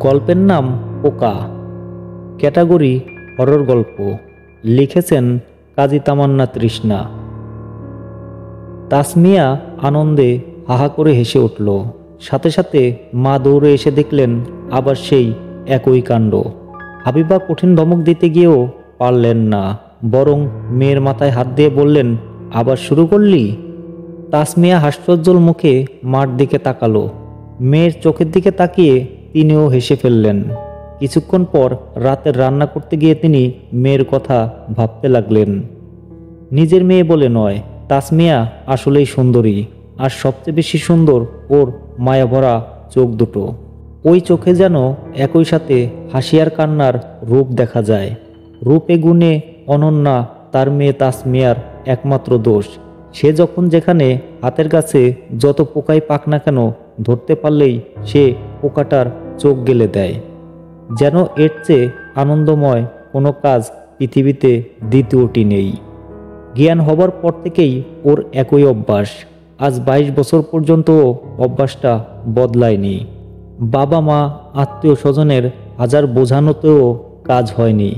গল্পের নাম পোকা। ক্যাটাগরি হরর গল্প। লিখেছেন কাজী তামান্না তৃষ্ণা। তাসমিয়া আনন্দে হাহা করে হেসে উঠল। সাথে সাথে মা দৌড়ে এসে দেখলেন আবার সেই একই কাণ্ড। হাবিবা কঠিন ধমক দিতে গিয়েও পারলেন না, বরং মেয়ের মাথায় হাত দিয়ে বললেন, আবার শুরু করলি? তাসমিয়া হাস্যোজ্জ্বল মুখে মার দিকে তাকালো। মেয়ের চোখের দিকে তাকিয়ে তিনিও হেসে ফেললেন। কিছুক্ষণ পর রাতের রান্না করতে গিয়ে তিনি মেয়ের কথা ভাবতে লাগলেন। নিজের মেয়ে বলে নয়, তাসমিয়া আসলেই সুন্দরী, আর সবচেয়ে বেশি সুন্দর ওর মায়াভরা চোখ দুটো। ওই চোখে যেন একই সাথে হাসি আর কান্নার রূপ দেখা যায়। রূপে গুণে অনন্যা তার মেয়ে তাসমিয়ার একমাত্র দোষ। সে যখন যেখানে হাতের কাছে যত পোকাই পাক না কেন, ধরতে পারলেই সে পোকাটার চোখ গেলে দেয়। যেন এর চেয়ে আনন্দময় কোনো কাজ পৃথিবীতে দ্বিতীয়টি নেই। জ্ঞান হবার পর থেকেই ওর একই অভ্যাস। আজ 22 বছর পর্যন্তও অভ্যাসটা বদলায়নি। বাবা মা আত্মীয় স্বজনের হাজার বোঝানোতেও কাজ হয়নি।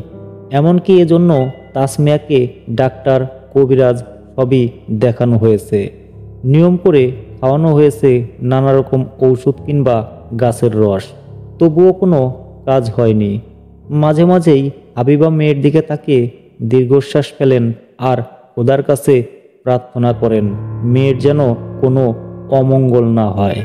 এমনকি এজন্য তাসমিয়াকে ডাক্তার, কবিরাজ সবই দেখানো হয়েছে। নিয়ম করে খাওয়ানো হয়েছে নানা রকম ঔষধ কিংবা গাছের রস, তবুও কোনো কাজ হয়নি। মাঝে মাঝেই হাবিবা মেয়ের দিকে তাকিয়ে দীর্ঘশ্বাস ফেলেন আর খোদার কাছে প্রার্থনা করেন মেয়ের যেন কোনো অমঙ্গল না হয়।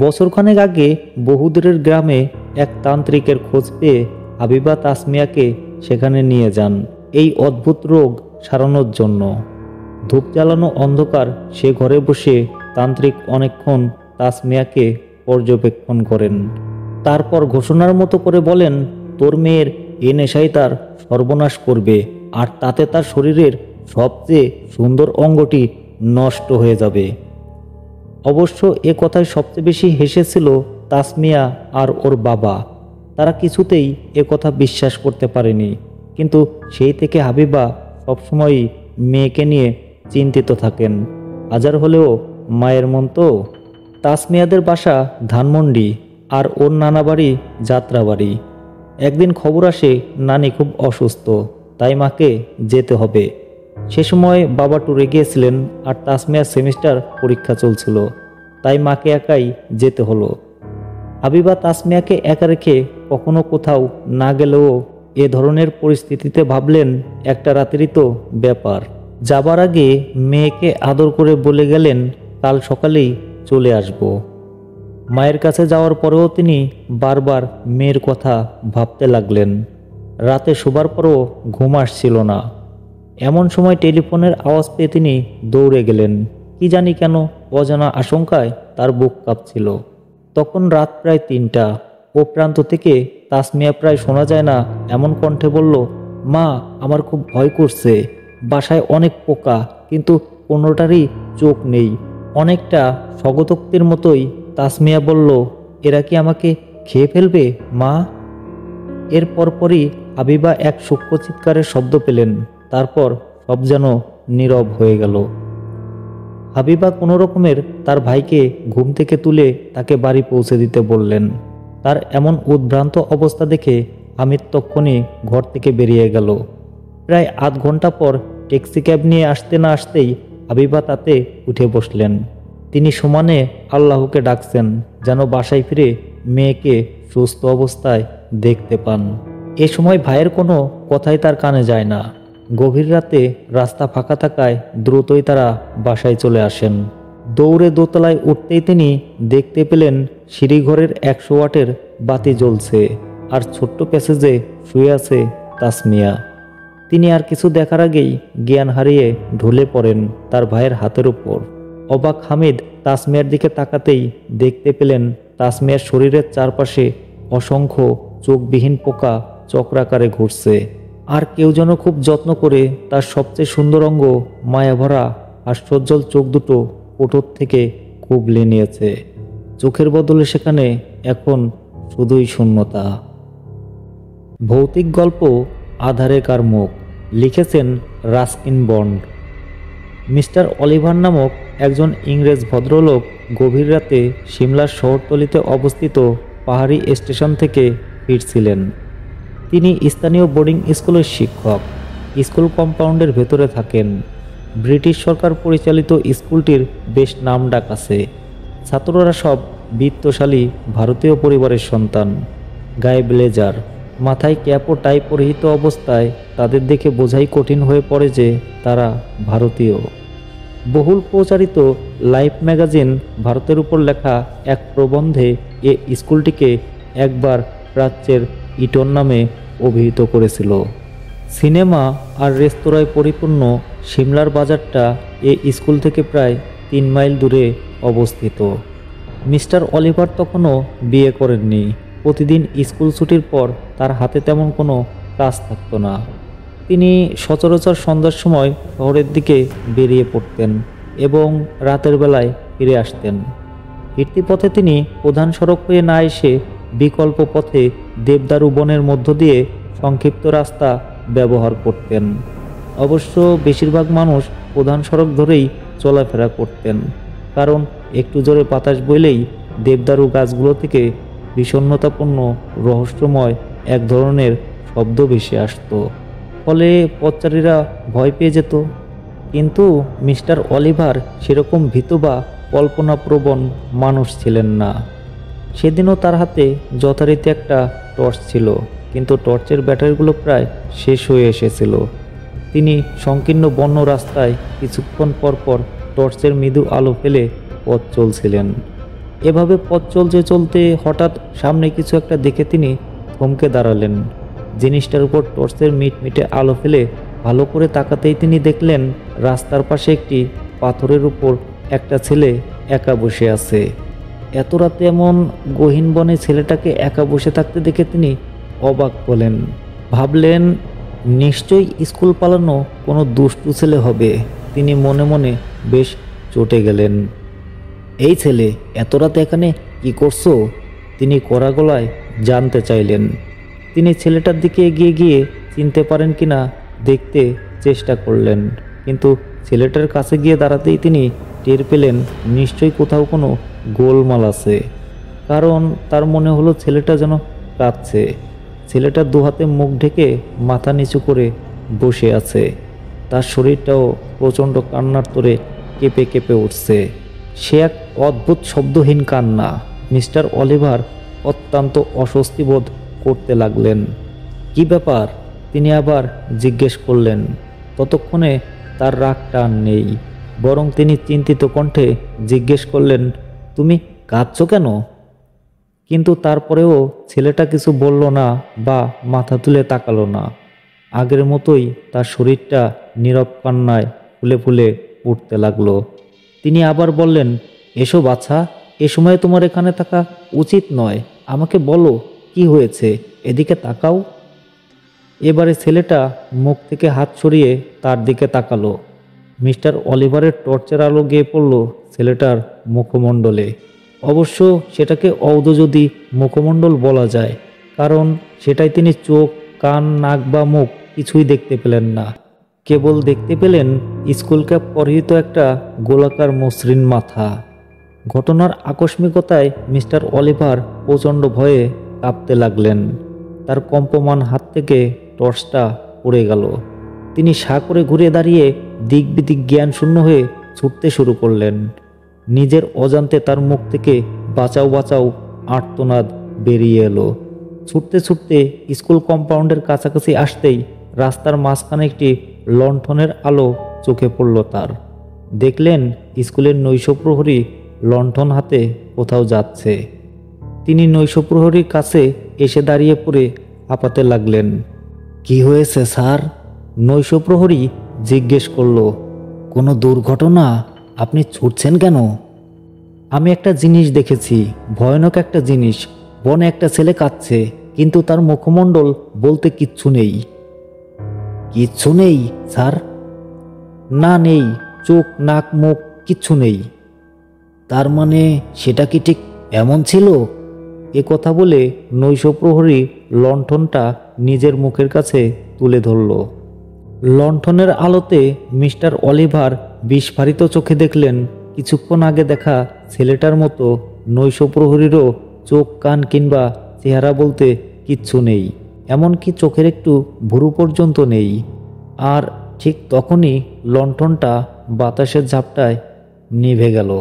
বছরখানেক আগে বহুদূরের গ্রামে এক তান্ত্রিকের খোঁজ পেয়ে হাবিবা তাসমিয়াকে সেখানে নিয়ে যান এই অদ্ভুত রোগ সারানোর জন্য। ধূপ জ্বালানো অন্ধকার সে ঘরে বসে তান্ত্রিক অনেকক্ষণ তাসমিয়াকে পর্যবেক্ষণ করেন। তারপর ঘোষণার মতো করে বলেন, তোর মেয়ের এ নেশাই তার সর্বনাশ করবে, আর তাতে তার শরীরের সবচেয়ে সুন্দর অঙ্গটি নষ্ট হয়ে যাবে। অবশ্য এ কথায় সবচেয়ে বেশি হেসেছিল তাসমিয়া আর ওর বাবা। তারা কিছুতেই এ কথা বিশ্বাস করতে পারেনি। কিন্তু সেই থেকে হাবিবা সবসময়ই মেয়েকে নিয়ে চিন্তিত থাকেন। হাজার হলেও মায়ের মন তো। তাসমিয়াদের বাসা ধানমন্ডি, আর ওর নানা বাড়ি যাত্রাবাড়ি। একদিন খবর আসে নানি খুব অসুস্থ, তাই মাকে যেতে হবে। সে সময় বাবা ট্যুরে গিয়েছিলেন আর তাসমিয়ার সেমিস্টার পরীক্ষা চলছিল, তাই মাকে একাই যেতে হলো। হাবিবা তাসমিয়াকে একা রেখে কখনো কোথাও না গেলেও এ ধরনের পরিস্থিতিতে ভাবলেন একটা রাতেরই তো ব্যাপার। যাবার আগে মেয়েকে আদর করে বলে গেলেন, কাল সকালেই চলে আসব। মায়ের কাছে যাওয়ার পরেও তিনি বারবার মেয়ের কথা ভাবতে লাগলেন। রাতে শোবার পরও ঘুম আসছিল না। এমন সময় টেলিফোনের আওয়াজ পেয়ে তিনি দৌড়ে গেলেন। কি জানি কেন অজানা আশঙ্কায় তার বুক কাঁপছিল। তখন রাত প্রায় 3টা। ও প্রান্ত থেকে তাসমিয়া প্রায় শোনা যায় না এমন কণ্ঠে বলল, মা, আমার খুব ভয় করছে। বাসায় অনেক পোকা, কিন্তু কোনোটারই চোখ নেই। অনেকটা স্বগতোক্তির মতোই তাসমিয়া বলল, এরা কি আমাকে খেয়ে ফেলবে মা? এর পরপরই হাবিবা এক সূক্ষ্ম চিৎকারের শব্দ পেলেন। তারপর সব যেন নীরব হয়ে গেল। হাবিবা কোনো রকমের তার ভাইকে ঘুম থেকে তুলে তাকে বাড়ি পৌঁছে দিতে বললেন। তার এমন উদ্ভ্রান্ত অবস্থা দেখে হামিদ তক্ষণই ঘর থেকে বেরিয়ে গেল। প্রায় আধ ঘন্টা পর ট্যাক্সি ক্যাব নিয়ে আসতে না আসতেই হাবিবা তাতে উঠে বসলেন। তিনি সমানে আল্লাহকে ডাকছেন যেন বাসায় ফিরে মেয়েকে সুস্থ অবস্থায় দেখতে পান। এ সময় ভাইয়ের কোনো কথাই তার কানে যায় না। গভীর রাতে রাস্তা ফাঁকা থাকায় দ্রুতই তারা বাসায় চলে আসেন। দৌড়ে দোতলায় উঠতেই তিনি দেখতে পেলেন সিঁড়িঘরের 100 ওয়াটের বাতি জ্বলছে, আর ছোট্ট প্যাসেজে শুয়ে আছে তাসমিয়া। তিনি আর কিছু দেখার আগেই জ্ঞান হারিয়ে ঢলে পড়েন তার ভাইয়ের হাতের উপর। অবাক হামিদ তাসমিয়ার দিকে তাকাতেই দেখতে পেলেন তাসমিয়ার শরীরের চারপাশে অসংখ্য চোখবিহীন পোকা চক্রাকারে ঘুরছে, আর কেউ যেন খুব যত্ন করে তার সবচেয়ে সুন্দর অঙ্গ মায়াভরা হাস্যোজ্জ্বল চোখ দুটো কোটর থেকে কুবলে নিয়েছে। চোখের বদলে সেখানে এখন শুধুই শূন্যতা। ভৌতিক গল্প আধারে কার মুখ। লিখেছেন রাস্কিন বন্ড। মিস্টার অলিভার নামক একজন ইংরেজ ভদ্রলোক গভীর রাতে সিমলার শহরতলিতে অবস্থিত পাহাড়ি স্টেশন থেকে ফিরছিলেন। তিনি স্থানীয় বোর্ডিং স্কুলের শিক্ষক। স্কুল কম্পাউন্ডের ভেতরে থাকেন। ব্রিটিশ সরকার পরিচালিত স্কুলটির বেশ নামডাক আছে। ছাত্ররা সব বিত্তশালী ভারতীয় পরিবারের সন্তান। গায়ে ব্লেজার, মাথায় ক্যাপ ও টাই পরিহিত অবস্থায় তাদের দেখে বোঝাই কঠিন হয়ে পড়ে যে তারা ভারতীয়। বহুল প্রচারিত লাইফ ম্যাগাজিন ভারতের উপর লেখা এক প্রবন্ধে এ স্কুলটিকে একবার প্রাচ্যের ইটন নামে অভিহিত করেছিল। সিনেমা আর রেস্তোরাঁয় পরিপূর্ণ সিমলার বাজারটা এ স্কুল থেকে প্রায় 3 মাইল দূরে অবস্থিত। মিস্টার অলিভার তখনও বিয়ে করেননি। প্রতিদিন স্কুল ছুটির পর তার হাতে তেমন কোনো কাজ থাকতো না। তিনি সচরাচর সন্ধ্যার সময় শহরের দিকে বেরিয়ে পড়তেন এবং রাতের বেলায় ফিরে আসতেন। ফিরতি পথে তিনি প্রধান সড়ক হয়ে না এসে বিকল্প পথে দেবদারু বনের মধ্য দিয়ে সংক্ষিপ্ত রাস্তা ব্যবহার করতেন। অবশ্য বেশিরভাগ মানুষ প্রধান সড়ক ধরেই চলাফেরা করতেন, কারণ একটু জোরে বাতাস বইলেই দেবদারু গাছগুলো থেকে বিষণ্ণতাপূর্ণ রহস্যময় এক ধরনের শব্দ ভেসে আসতো। ফলে পথচারীরা ভয় পেয়ে যেত। কিন্তু মিস্টার অলিভার সেরকম ভীত বা কল্পনাপ্রবণ মানুষ ছিলেন না। সেদিনও তার হাতে যথারীতি একটা টর্চ ছিল, কিন্তু টর্চের ব্যাটারিগুলো প্রায় শেষ হয়ে এসেছিল। তিনি সংকীর্ণ বন্য রাস্তায় কিছুক্ষণ পর পর টর্চের মৃদু আলো ফেলে পথ চলছিলেন। এভাবে পথ চলতে চলতে হঠাৎ সামনে কিছু একটা দেখে তিনি থমকে দাঁড়ালেন। জিনিসটার উপর টর্চের মিটমিটে আলো ফেলে ভালো করে তাকাতেই তিনি দেখলেন রাস্তার পাশে একটি পাথরের উপর একটা ছেলে একা বসে আছে। এত রাতে এমন গহীন বনে ছেলেটাকে একা বসে থাকতে দেখে তিনি অবাক হলেন। ভাবলেন, নিশ্চয়ই স্কুল পালানো কোনো দুষ্টু ছেলে হবে। তিনি মনে মনে বেশ চটে গেলেন। এই ছেলে, এত রাতে এখানে কি করছো? তিনি কড়া গলায় জানতে চাইলেন। তিনি ছেলেটার দিকে এগিয়ে গিয়ে চিনতে পারেন কিনা দেখতে চেষ্টা করলেন, কিন্তু ছেলেটার কাছে গিয়ে দাঁড়াতেই তিনি টের পেলেন নিশ্চয়ই কোথাও কোনো গোলমাল আছে। কারণ তার মনে হলো ছেলেটা যেন কাঁদছে। ছেলেটা দুহাতে মুখ ঢেকে মাথা নিচু করে বসে আছে। তার শরীরটাও প্রচণ্ড কান্নার তোরে কেঁপে কেঁপে উঠছে। সে এক অদ্ভুত শব্দহীন কান্না। মিস্টার অলিভার অত্যন্ত অস্বস্তি বোধ করতে লাগলেন। কি ব্যাপার? তিনি আবার জিজ্ঞেস করলেন। ততক্ষণে তার রাগ টান নেই, বরং তিনি চিন্তিত কণ্ঠে জিজ্ঞেস করলেন, তুমি কাঁদছো কেন? কিন্তু তারপরেও ছেলেটা কিছু বলল না বা মাথা তুলে তাকালো না। আগের মতোই তার শরীরটা নীরব কান্নায় ফুলে ফুলে উঠতে লাগলো। তিনি আবার বললেন, এসো বাছা, এ সময় তোমার এখানে থাকা উচিত নয়। আমাকে বলো কি হয়েছে, এদিকে তাকাও। এবারে ছেলেটা মুখ থেকে হাত সরিয়ে তার দিকে তাকালো। মিস্টার অলিভারের টর্চের আলো গিয়ে পড়ল ছেলেটার মুখমণ্ডলে। অবশ্য সেটাকে অউদযোদি মুখমণ্ডল বলা যায়, কারণ সেটাই তিনি চোখ, কান, নাক বা মুখ কিছুই দেখতে পেলেন না। কেবল দেখতে পেলেন স্কুল ক্যাপ পরিহিত একটা গোলাকার মসৃণ মাথা। ঘটনার আকস্মিকতায় মিস্টার অলিভার প্রচণ্ড ভয়ে কাঁপতে লাগলেন। তার কম্পমান হাত থেকে টর্চটা পড়ে গেল। তিনি সাঁ করে ঘুরে দাঁড়িয়ে দিক বিদিক জ্ঞান শূন্য হয়ে ছুটতে শুরু করলেন। নিজের অজান্তে তার মুখ থেকে বাঁচাও বাঁচাও আর্তনাদ বেরিয়ে এলো। ছুটতে ছুটতে স্কুল কম্পাউন্ডের কাছাকাছি আসতেই রাস্তার মাঝখানে একটি লণ্ঠনের আলো চোখে পড়ল তার। দেখলেন স্কুলের নৈশপ্রহরী লণ্ঠন হাতে কোথাও যাচ্ছে। তিনি নৈশপ্রহরীর কাছে এসে দাঁড়িয়ে পড়ে হাঁপাতে লাগলেন। কি হয়েছে স্যার? নৈশপ্রহরী জিজ্ঞেস করল। কোনো দুর্ঘটনা? আপনি ছুটছেন কেন? আমি একটা জিনিস দেখেছি, ভয়ানক একটা জিনিস। বনে একটা ছেলে কাঁদছে, কিন্তু তার মুখমণ্ডল বলতে কিচ্ছু নেই। কিচ্ছু নেই স্যার? না, নেই। চোখ, নাক, মুখ কিচ্ছু নেই। তার মানে সেটা কি ঠিক এমন ছিল? এ কথা বলে নৈশপ্রহরী লণ্ঠনটা নিজের মুখের কাছে তুলে ধরল। লণ্ঠনের আলোতে মিস্টার অলিভার বিস্ফারিত চোখে দেখলেন কিছুক্ষণ আগে দেখা ছেলেটার মতো নৈশপ্রহরীরও চোখ কান কিংবা চেহারা বলতে কিচ্ছু নেই, এমনকি চোখের একটু ভুরু পর্যন্ত নেই। আর ঠিক তখনই লণ্ঠনটা বাতাসের ঝাপটায় নিভে গেল।